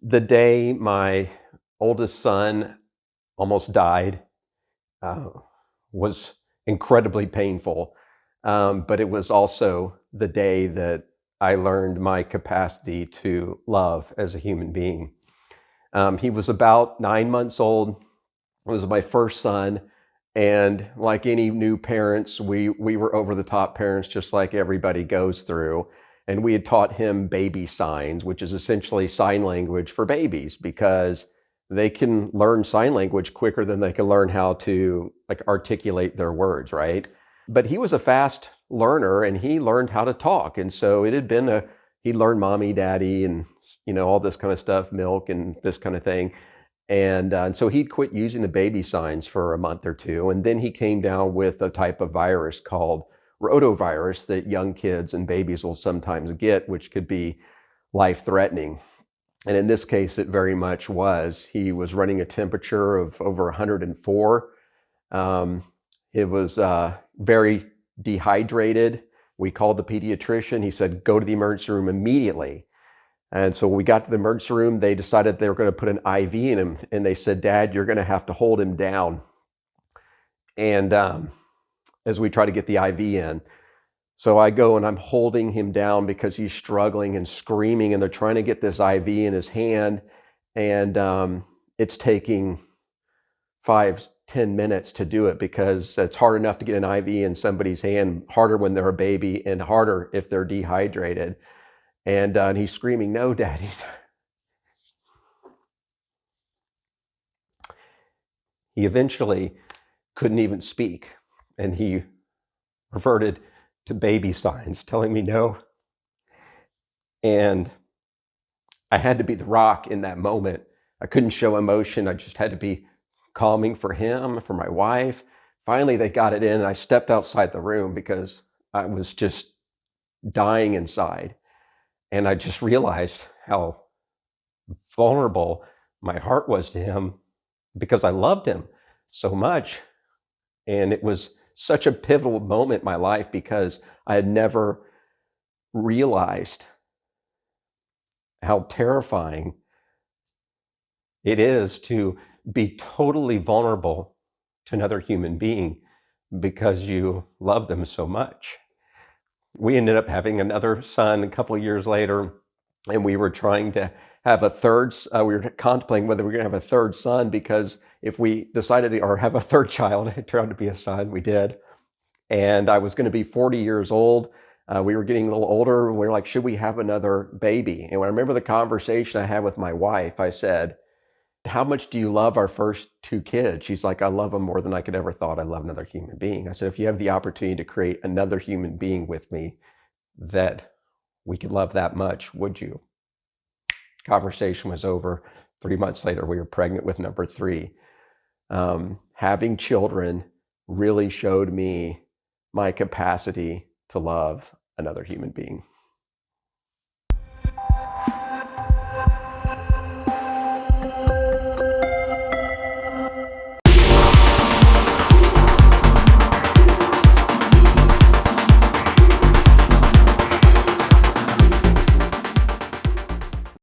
The day my oldest son almost died uh, was incredibly painful, but it was also the day that I learned my capacity to love as a human being. He was about 9 months old. It was my first son, and like any new parents, we were over the top parents, just like everybody goes through. And we had taught him baby signs, which is essentially sign language for babies, because they can learn sign language quicker than they can learn how to like articulate their words, right? But he was a fast learner, and he learned how to talk. And so it had been he learned mommy, daddy, and all this kind of stuff, milk and this kind of thing. And so he'd quit using the baby signs for a month or two. And then he came down with a type of virus called rotavirus that young kids and babies will sometimes get, which could be life-threatening. And in this case, it very much was. He was running a temperature of over 104. It was very dehydrated. We called the pediatrician. He said, go to the emergency room immediately. And so when we got to the emergency room, they decided they were going to put an IV in him. And they said, Dad, you're going to have to hold him down. And as we try to get the IV in. So I go and I'm holding him down because he's struggling and screaming, and they're trying to get this IV in his hand. And it's taking 5-10 minutes to do it, because it's hard enough to get an IV in somebody's hand, harder when they're a baby and harder if they're dehydrated. And he's screaming, no, Daddy. He eventually couldn't even speak, and he reverted to baby signs, telling me no. And I had to be the rock in that moment. I couldn't show emotion. I just had to be calming for him, for my wife. Finally, they got it in, and I stepped outside the room because I was just dying inside. And I just realized how vulnerable my heart was to him, because I loved him so much. And it was such a pivotal moment in my life, because I had never realized how terrifying it is to be totally vulnerable to another human being because you love them so much. We ended up having another son a couple of years later, and we were trying to have a third. We were contemplating whether we were going to have a third son, because if we decided to, or have a third child, it turned out to be a son. We did. And I was going to be 40 years old. We were getting a little older, and we were like, should we have another baby? And when I remember the conversation I had with my wife, I said, how much do you love our first two kids? She's like, I love them more than I could ever thought I love another human being. I said, if you have the opportunity to create another human being with me that we could love that much, would you? Conversation was over. 3 months later, we were pregnant with number 3. Having children really showed me my capacity to love another human being.